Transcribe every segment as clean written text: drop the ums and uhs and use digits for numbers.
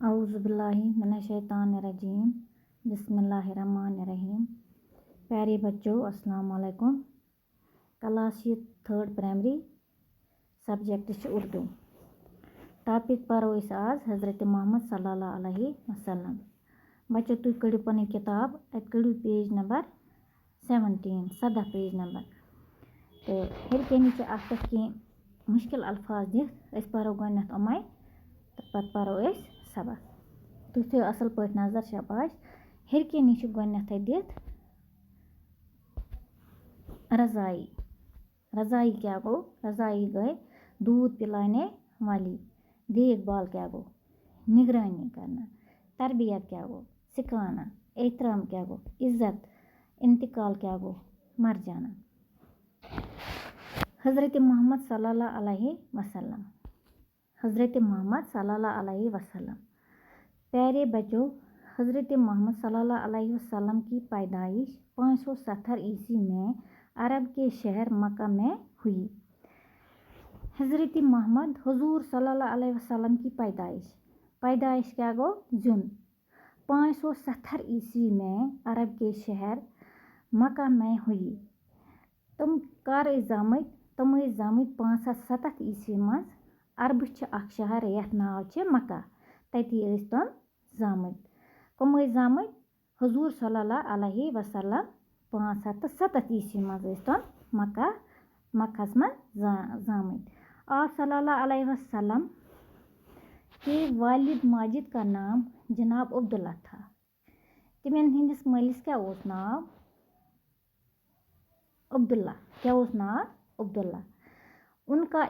اعوذ باللہ من الشیطان الرجیم بسم اللہ الرحمن الرحیم. پیارے بچوں السلام علیکم. کلاس چھِ 3rd پرائمری سبجیکٹ چھِ اردو. ٹاپک پرو أسۍ آز حضرت محمد صلی اللہ علیہ وسلم. بچو تُہۍ کٔڑِو پنٕنۍ کِتاب اَتہِ کٔڑِو پیج نمبر 17 پیج نمبر. تہٕ ہیٚرِ کَنی چھِ اَتھ پٮ۪ٹھ کینٛہہ مُشکِل الفاظ دِتھ. أسۍ پرو گۄڈٕنٮ۪تھ یِمَے تہٕ پَتہٕ پرو أسۍ سبق. تُہۍ تھٲیِو اَصٕل پٲٹھۍ نظر شاباش. ہیٚرِ کَنی چھِ گۄڈٕنٮ۪تھٕے دِتھ رضائی. رضائی کیٛاہ گوٚو؟ رضائی گٔے دوٗد پِلانے والی. دیکھ بھال کیٛاہ گوٚو؟ نگرانی کرنا. تربیت کیٛاہ گوٚو؟ سکھانا. احترام کیٛاہ گوٚو؟ عزت. انتقال کیٛاہ گوٚو؟ مر جانا. حضرت محمد صلی اللہ علیہ وسلم. حضرت محمد صلی اللہ علیہ وسلم. پیارے بچوں، حضرت محمد صلی اللہ علیہ وسلم کی پیدائش 570 عیسوی میں عرب کے شہر مکہ میں ہوئی. حضرت محمد حضور صلی اللہ علیہ وسلم کی پیدائش کیا گو؟ زیُن 570 عیسوی میں عرب کے شہر مکہ میں ہوئی. تم کر زامٕتۍ؟ تم ٲسۍ زامٕتۍ 570 عیسوی منٛز. عربہٕ چھِ اکھ شہر یتھ ناو چھِ مکہ. تتی ٲسۍ تم زامٕتۍ. کم ٲسۍ زامٕتۍ؟ حضور صلی اللہ علیہ وسلم 570 عیسوی منٛز ٲسۍ تم مکہس منٛز زامٕتۍ. آپ صلی اللہ علیہ وسلم کے والد ماجد کا نام جناب عبداللہ تھا. تمن ہندس مٲلِس کیٛاہ اوس ناو؟ عبداللہ. کیٛاہ اوس ناو؟ عبداللہ. ان کا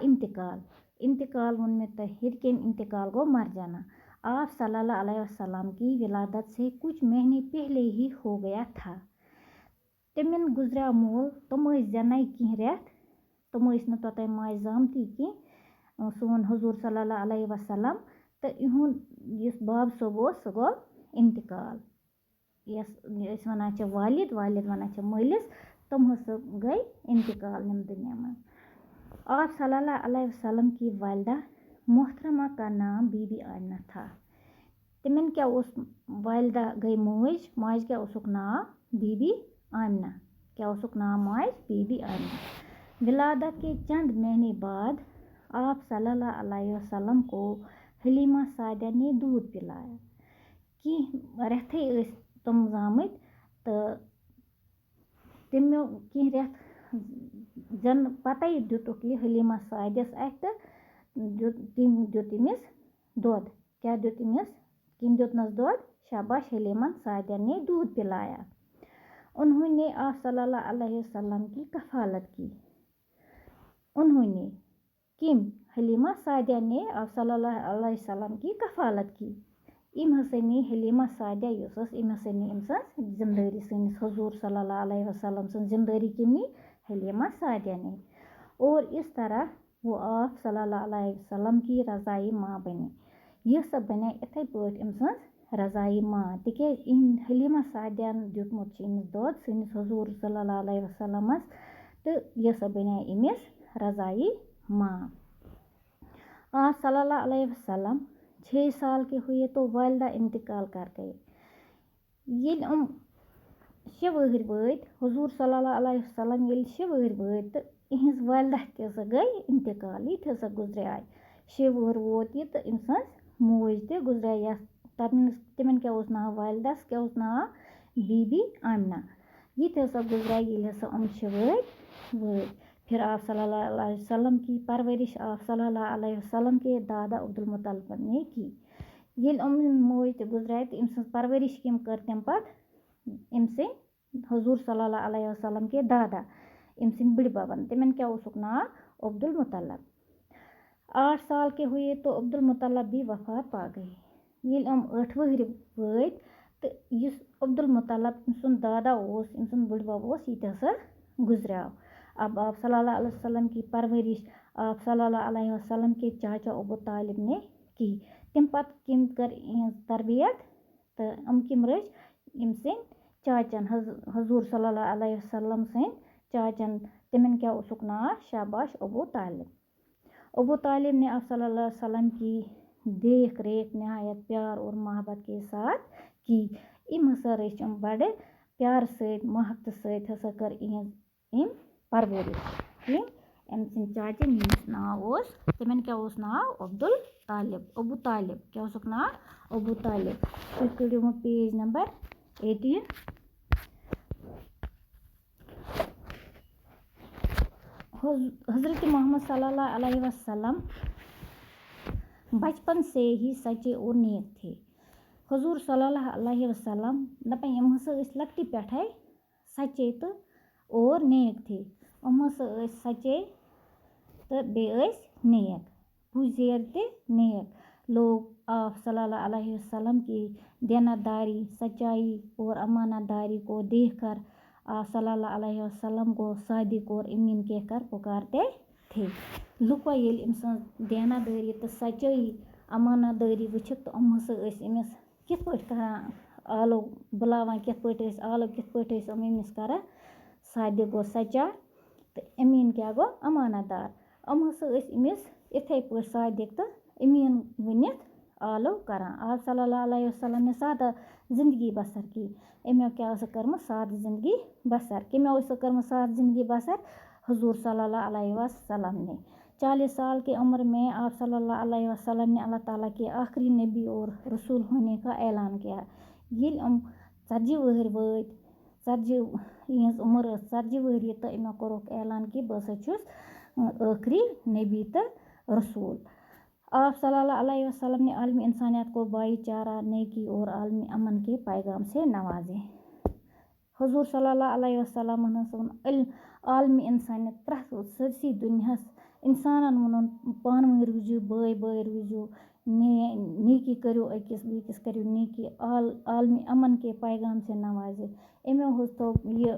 انتقال ووٚن مےٚ تۄہہِ ہیٚرِ کَنۍ انتقال گوٚو مر جانا. آپ صلی اللہ علیہ وسلم کی ولادت سے کچھ مہینے پہلے ہی ہو گیا تھا. تمن گزریو مول. تم ٲسۍ زینَے کینٛہہ رٮ۪تھ. تم ٲسۍ نہٕ توٚتانۍ ماجہِ زامتی کینٛہہ. سون حضور صلی اللہ علیہ وسلم تہٕ یِہُنٛد یُس باب صٲب اوس سُہ گوٚو انتقال. یۄس أسۍ وَنان چھِ والد وَنان چھِ مٲلِس. تم ہسا گٔے انتقال ییٚمہِ دُنیا منٛز. آپ صلی اللہ علیہ وسلم کی والدہ محترمہ کا نام بی بی آمنہ تھا. تمن کیٛاہ اوس؟ والدہ گٔے موج. ماجہِ کیٛاہ اوسُکھ ناو؟ Be be Amna. کیٛاہ اوسُکھ ناو ماجہِ؟ Be be Amna. ولادت کے چند مہینے بعد آپ صلی اللہ علیہ وسلم کو حلیمہ سعدیہ نے دودھ پلایا. کینٛہہ رٮ۪تھٕے ٲسۍ تم زامٕتۍ تہٕ تِمو کینٛہہ رٮ۪تھ زَن پتے دیُتُکھ یہِ حلیمہ سعدیَس اَتھِ تہٕ تٔمۍ دیُت أمِس دۄد. کیٛاہ دیُت أمِس؟ کٔمۍ دیُتنَس دۄد؟ شاباش حلیمہ سعدیہ نے دودھ پلایا. انہوں نے آپ صلی اللہ علیہ وسلم کی کفالت کی. انہوں نے کٔمۍ؟ حلیمہ سعدیہ نے آپ صلی اللہ علیہ وسلم کی کفالت کی. أمۍ ہسا نی حلیمہ سعدیہ یۄس ٲس أمۍ ہسا نی أمۍ سٕنٛز ذمہٕ دٲری سٲنِس حضور صلی اللہ علیہ وسلم سٕنٛز ذمہٕ دٲری کٔمۍ نی؟ حلیمہ سعدیہ نے. اور اس طرح وہ آپ صلی اللہ علیہ وسلم کی رضائی ماں بنے. یہِ ہسا بنے اِتھَے پٲٹھۍ أمۍ سٕنٛز رضائی ماں تِکیٛازِ أمۍ حلیمہ سعدیہن دیُتمُت چھُ أمِس دۄد سٲنِس حضور صلی اللہ علیہ وسلمس تہٕ یہِ ہسا بنے أمِس رضائی ماں. آپ صلی اللہ علیہ وسلم 6 سال کے ہوئے تو والدہ انتقال کر گئے. ییٚلہِ یِم 6 وٕہٕرۍ وٲتۍ حضور صلی اللہ علیہ وسلم ییٚلہِ 6 وٕہٕرۍ وٲتۍ تہٕ یِہٕنٛز والدہ تہِ ہسا گٔے انتقال. یہِ تہِ ہسا گُزریٛاے. 6 وُہُر ووت یہِ تہٕ أمۍ سٕنٛز موج تہِ گُزریٛاے. یَتھ تِمن کیٛاہ اوس ناو والدس؟ کیٛاہ اوس ناو؟ Be be Amna. یہِ تہِ ہسا گُزریٛاے ییٚلہِ ہسا یِم 6 وٲتۍ. پھر آپ صلی اللہ علیہ وسلم کی پرورش آپ صلی اللہ علیہ وسلم کے دادا عبدالمطلب نے کی. ییٚلہِ یِمن موج تہِ گُزریٛاے تہٕ أمۍ سٕنٛز پرورش کٔمۍ کٔر تَمہِ پتہٕ؟ أمۍ سٕنٛدۍ حضور صلی اللہ علیہ وسلم کے دادا أمۍ سٕنٛدۍ بٕڈِ ببن. تِمن کیٛاہ اوسُکھ ناو؟ عبدالمطلب. 8 سال کے ہوئے تو عبدالمطلب بھی وفات پا گئے. ییٚلہِ یِم 8 وٕہٕرۍ وٲتۍ تہٕ یُس عبدالمطلب أمۍ سُنٛد دادا اوس أمۍ سُنٛد بٕڈِ بب اوس یہِ تہِ ہسا گُزریٛاو. اب آپ صلی اللہ علیہ وسلم کی پرورش آپ صلی اللہ علیہ وسلم کے چاچا ابو طالب نے کی. تَمہِ پتہٕ کٔمۍ کٔر یِہٕنٛز تربیت تہٕ یِم کٔمۍ رٔچھۍ؟ أمۍ سٕنٛدۍ چاچن حضور صلی اللہ علیہ وسلم سٕنٛدۍ چاچن. تِمن کیٛاہ اوسُکھ ناو؟ شاباش ابو طالب. ابو طالب نے آپ صلی اللہ علیہ وسلم کی دیکھ ریکھ نہایت پیار اور محبت کے ساتھ کی. أمۍ ہسا رٔچھۍ یِم بڑٕ پیارٕ سۭتۍ محبتہٕ سۭتۍ ہسا کٔر یِہنٛز أمۍ پرورش. أمۍ سٕنٛدۍ چاچن ییٚمِس ناو اوس تِمن کیٛاہ اوس ناو عبدالطالب. ابوٗ طالب کیٛاہ اوسُکھ ناو ابوٗ طالب. تُہۍ کٔڑِو وۄنۍ پیج نمبر 18. حضرت محمد صلی اللہ علیہ وسلم بچپن سے ہی سچے اور نیک تھے. حضور صلی اللہ علیہ وسلم دپان یِم ہسا ٲسۍ لۄکٹہِ پٮ۪ٹھے سچے تہٕ اور نیک تھے. یِم ہسا ٲسۍ سچے تہٕ بیٚیہِ ٲسۍ نیک. پُزیر تہِ نیک. لوگ آپ صلی اللہ علیہ وسلم کی دیانتداری سچائی اور امانت داری کو دیکھ کر آپ صلی اللہ علیہ وسلم کو صادق اور امین کہہ کر پکارتے تھے. لُکو ییٚلہِ أمۍ سٕنٛز دیانتدٲری تہٕ سچٲیی امانت دٲری وٕچھِکھ تہٕ یِم ہسا ٲسۍ أمِس کِتھ پٲٹھۍ کران آلو بُلاوان کِتھ پٲٹھۍ ٲسۍ آلو کِتھ پٲٹھۍ ٲسۍ أمِس کران صادق گوٚو سچا تہٕ امیٖن کیٛاہ گوٚو امانت دار. یِم ہسا ٲسۍ أمِس یِتھے پٲٹھۍ صادق تہٕ امیٖن ؤنِتھ آلو کران. آپ صلی اللہ علیہ وسلم نے سادہ زندگی بسر کی. أمۍ کیٛاہ ٲسٕکھ کٔرمٕژ سادٕ زندگی بسر. کٔمۍ ٲسٕکھ کٔرمٕژ سادٕ زندگی بسر حضور صلی اللہ علیہ وسلم نے. 40 سال کی عمر میں آپ صلی اللہ علیہ وسلم نے اللہ تعالیٰ کے آخری نبی اور رسول ہونے کا اعلان کیا. ییٚلہِ یِم 40 وٕہٕرۍ وٲتۍ 40 یِہٕنٛز عمر ٲس 40 ؤہری تہٕ أمۍ کوٚرُکھ اعلان کہِ بہٕ ہسا چھُس ٲخری نبی تہٕ رسول. آپ صلی اللہ علیہ وسلم نے عالمی انسانیت کو بھائی چارہ نیکی اور عالمی امن کے پیغام سے نوازے. حضور صلی اللہ علیہ وسلم ووٚن عالمی انسانیت پرٛٮ۪تھ سٲرسٕے دُنیاہس اِنسانن ووٚنُن پانہٕ ؤنۍ روٗزِو بٲے بٲے روٗزِو نیکی کٔرِو أکِس بیٚکِس کٔرِو نیکی عالمی امن کے پیغام سے نوازے. أمۍ حظ تھوٚو یہِ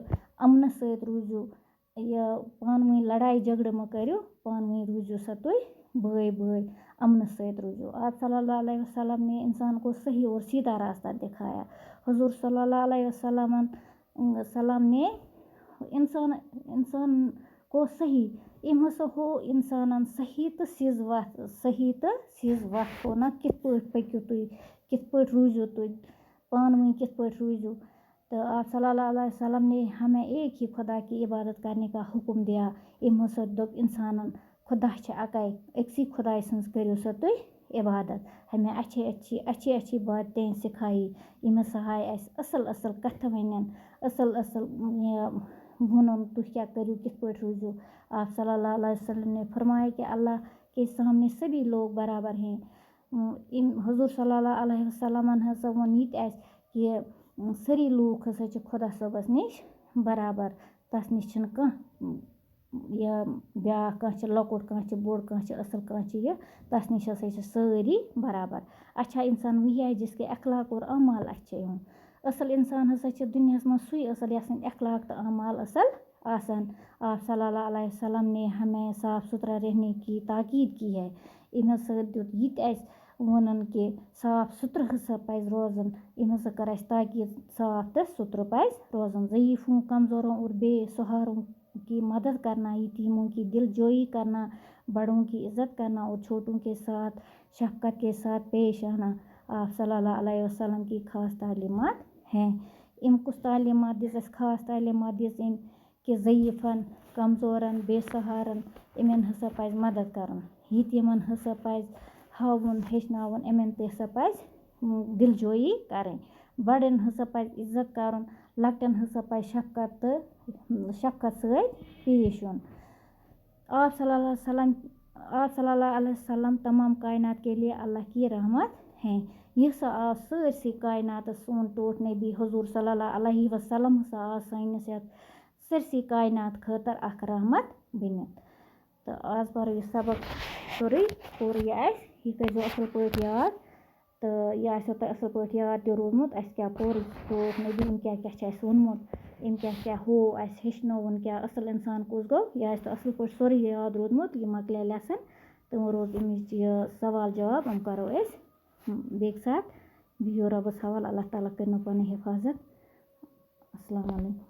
امنہٕ سۭتۍ روٗزِو یہِ پانہٕ ؤنۍ لڑایہِ جھگڑٕ مہٕ کٔرِو پانہٕ ؤنۍ روٗزِو سا تُہۍ بٲے بٲے امنہٕ سۭتۍ روٗزِو. آپ صلی اللہ علیہ وسلم نے انسان کو صحیح اور سیدھا راستہ دکھایا. حضور صلی اللہ علیہ وسلم نے انسان کو صحیح أمۍ ہسا ہوو انسانن صحیح تہٕ سیٚز وتھ ہوونکھ کِتھ پٲٹھۍ پٔکِو تُہۍ کِتھ پٲٹھۍ روٗزِو تُہۍ پانہٕ ؤنۍ کِتھ پٲٹھۍ روٗزِو. تو آپ صلی اللہ علیہ وسلم نے ہمیں ایک ہی خدا کی عبادت کرنے کا حکم دیا. أمۍ ہسا دوٚپ اِنسانن خدا چھِ اَکے أکسٕے خداے سٕنٛز کٔرِو سا تُہۍ عبادت. ہمیں اچھی اچھی باتیں سکھائی. أمۍ ہسا ہایہِ اَسہِ اَصٕل اَصٕل کَتھٕ وَنٮ۪ن اَصٕل یہِ ووٚنُن تُہۍ کیٛاہ کٔرِو کِتھ پٲٹھۍ روٗزِو. آپ صلی اللہ علیہ وسلم نے فرمایا کہ اللہ کے سامنے سبھی لوگ برابر ہیں. حضور صلی اللہ علیہ وسلم ہسا ووٚن یہِ تہِ اَسہِ کہِ سٲری لوٗکھ ہسا چھِ خۄدا صٲبس نِش برابر. تَس نِش چھِنہٕ کانٛہہ یہِ بیٛاکھ کانٛہہ چھِ لۄکُٹ کانٛہہ چھِ بوٚڑ کانٛہہ چھِ اَصٕل کانٛہہ چھِ یہِ تَس نِش ہسا چھِ سٲری برابر. اچھا انسان وہی ہے جس کے اخلاق اور اعمال اچھے ہوں. اصل انسان ہسا چھِ دُنیاہس منٛز سُے اصل یَس سٕنٛدۍ اخلاق تہٕ اعمال اصل آسن. آپ صلی اللہ علیہ وسلم نے ہمیں صاف ستھرا رہنے کی تاکید کی ہے. أمۍ ہسا دیُت یہِ تہِ اَسہِ ووٚنُن کہِ صاف ستھرٕ ہسا پزِ روزُن. أمۍ ہسا کٔر اَسہِ تاکید صاف تہٕ ستھرٕ پزِ روزُن. ضعیفوں کمزوروں اور بے سہاروں کی مدد کرنا یتیموں کی دل جوئی کرنا بڑوں کی عزت کرنا اور چھوٹوں کے ساتھ شفقت کے ساتھ پیش آنا آپ صلی اللہ علیہ وسلم کی خاص تعلیمات ہیں. أمۍ کُس تعلیمات دِژ اَسہِ خاص تعلیمات دِژ أمۍ کہِ ضعیفن کمزورن بے سہارن یِمن ہسا پزِ مدد کرُن. یتیٖمن ہسا پزِ ہاوُن ہیٚچھناوُن یِمن تہِ ہسا پزِ دل جویی کرٕنۍ. بڑٮ۪ن ہسا پزِ عزت کرُن لۄکٹٮ۪ن ہسا پزِ شفقت سۭتۍ پیش یُن. آپ صلی اللہ علیہ وسلم تمام کائنات کے لیے اللہ کی رحمت ہیں. یہِ ہسا آو سٲرسٕے کائناتس سون ٹوٹھ نبی حضور صلی اللہ علیہ وسلم ہسا آو سٲنِس یتھ سٲرسٕے کائنات خٲطرٕ اکھ رحمت بٔنِتھ. تہٕ آز پرو یہِ سبق سورُے پوٚر یہِ اَسہِ یہِ کٔرۍزیو اصٕل پٲٹھۍ یاد تہٕ یہِ آسیو تۄہہِ اصٕل پٲٹھۍ یاد تہِ روٗدمُت اَسہِ کیٛاہ پوٚر ٹوٹھ نبی أمۍ کیٛاہ کیٛاہ چھُ اَسہِ ووٚنمُت أمۍ کیٛاہ کیٛاہ ہوو اَسہِ ہیٚچھنووُن کیٛاہ اصٕل اِنسان کُس گوٚو یہِ آسہِ تۄہہِ اصٕل پٲٹھۍ سورُے یاد روٗدمُت. یہِ مۄکلے لیسن تہٕ وۄنۍ روٗد أمِچ یہِ سوال جواب یِم کرو أسۍ بیٚکہِ ساتہٕ. بِہِو رۄبس حوال اللہ تعالیٰ کٔرِنو پنٕنۍ حِفاظت. السلام علیکم.